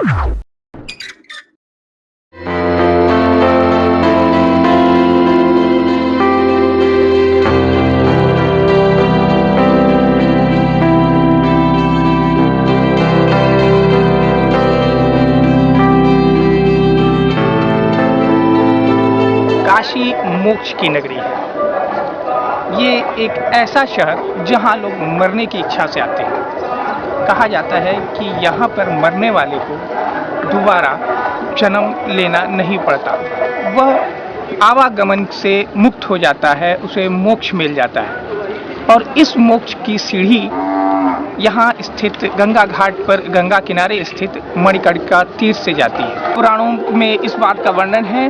काशी मोक्ष की नगरी है। ये एक ऐसा शहर जहाँ लोग मरने की इच्छा से आते हैं। कहा जाता है कि यहाँ पर मरने वाले को दोबारा जन्म लेना नहीं पड़ता, वह आवागमन से मुक्त हो जाता है, उसे मोक्ष मिल जाता है। और इस मोक्ष की सीढ़ी यहाँ स्थित गंगा घाट पर, गंगा किनारे स्थित मणिकर्णिका तीर्थ से जाती है। पुराणों में इस बात का वर्णन है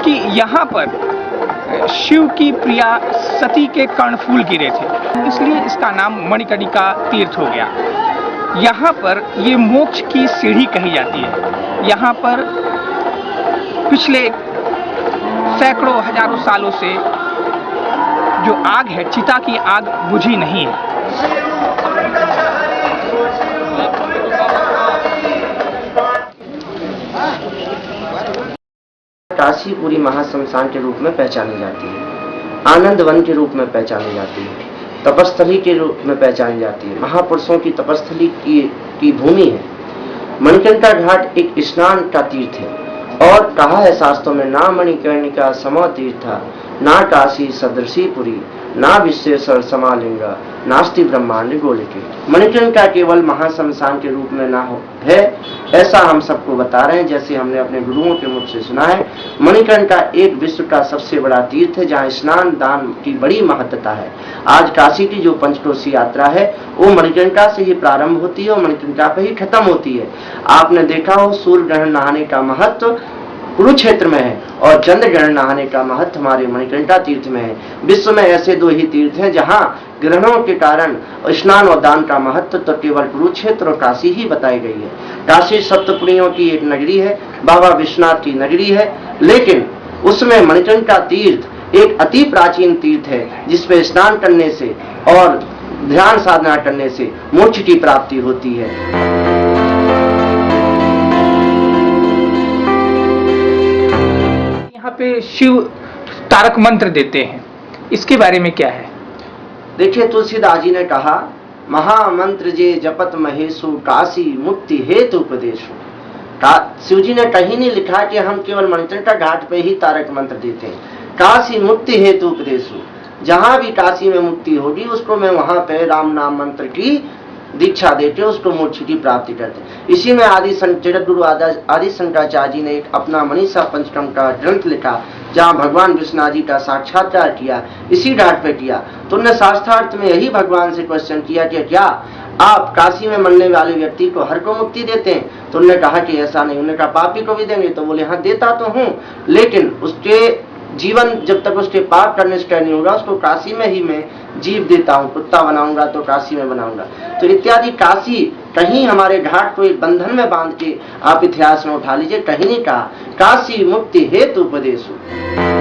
कि यहाँ पर शिव की प्रिया सती के कर्णफूल गिरे थे, इसलिए इसका नाम मणिकर्णिका तीर्थ हो गया। यहाँ पर ये मोक्ष की सीढ़ी कही जाती है। यहाँ पर पिछले सैकड़ों हजारों सालों से जो आग है, चिता की आग बुझी नहीं है। काशीपुरी महाश्मशान के रूप में पहचानी जाती है, आनंद वन के रूप में पहचानी जाती है, तपस्थली के रूप में पहचानी जाती है, महापुरुषों की तपस्थली की भूमि है। मणिकर्णिका घाट एक स्नान का तीर्थ है और कहा है शास्त्रों में, ना मणिकर्णिका सम तीर्था, ना काशी सदृशी पुरी, ना विश्वेश्वर समालिंगा, नास्ति ब्रह्मांड गोलिके। मणिकर्णिका केवल महाश्मशान के रूप में ना हो है, ऐसा हम सबको बता रहे हैं, जैसे हमने अपने गुरुओं के मुख से सुना है। मणिकर्णिका एक विश्व का सबसे बड़ा तीर्थ है, जहाँ स्नान दान की बड़ी महत्ता है। आज काशी की जो पंचकोशी यात्रा है वो मणिकर्णिका से ही प्रारंभ होती है और मणिकर्णिका पे ही खत्म होती है। आपने देखा हो सूर्य ग्रहण नहाने का महत्व कुरुक्षेत्र में है और चंद्र ग्रहण नहाने का महत्व हमारे मणिकर्णिका तीर्थ में है। विश्व में ऐसे दो ही तीर्थ हैं जहां ग्रहणों के कारण स्नान और दान का महत्व तो केवल कुरुक्षेत्र और काशी ही बताई गई है। काशी सप्तपुरियों की एक नगरी है, बाबा विश्वनाथ की नगरी है, लेकिन उसमें मणिकर्णिका तीर्थ एक अति प्राचीन तीर्थ है, जिसपे स्नान करने से और ध्यान साधना करने से मोक्ष की प्राप्ति होती है। यहाँ पे शिव तारक मंत्र देते हैं, इसके बारे में क्या है? देखिए, तुलसीदास जी ने कहा, महामंत्र जे जपत महेशु, काशी मुक्ति हेतु उपदेशु। शिव जी ने कहीं नहीं लिखा कि हम केवल मणिकर्णिका घाट पे ही तारक मंत्र देते हैं। काशी मुक्ति हेतु उपदेशु, जहां भी काशी में मुक्ति होगी उसको मैं वहां पे राम नाम मंत्र की दीक्षा देते उसको मोक्ष की प्राप्ति करते। इसी में जगत गुरु आदि शंकराचार्य जी ने एक अपना मनीषा पंचकम का ग्रंथ लिखा, जहाँ भगवान विश्वनाथ जी का साक्षात्कार किया, इसी घाट पे किया। तो उन्होंने शास्त्रार्थ में यही भगवान से क्वेश्चन किया कि क्या आप काशी में मरने वाले व्यक्ति को हर को मुक्ति देते हैं? तो उन्होंने कहा कि ऐसा नहीं। उन्होंने कहा पापी को भी देंगे? तो बोले हाँ देता तो हूँ, लेकिन उसके जीवन जब तक उसके पाप करने से नहीं होगा, उसको काशी में ही मैं जीव देता हूँ। कुत्ता बनाऊंगा तो काशी में बनाऊंगा। तो इत्यादि काशी कहीं हमारे घाट को एक बंधन में बांध के आप इतिहास में उठा लीजिए, कहीं नहीं कहा काशी मुक्ति हेतु उपदेशु।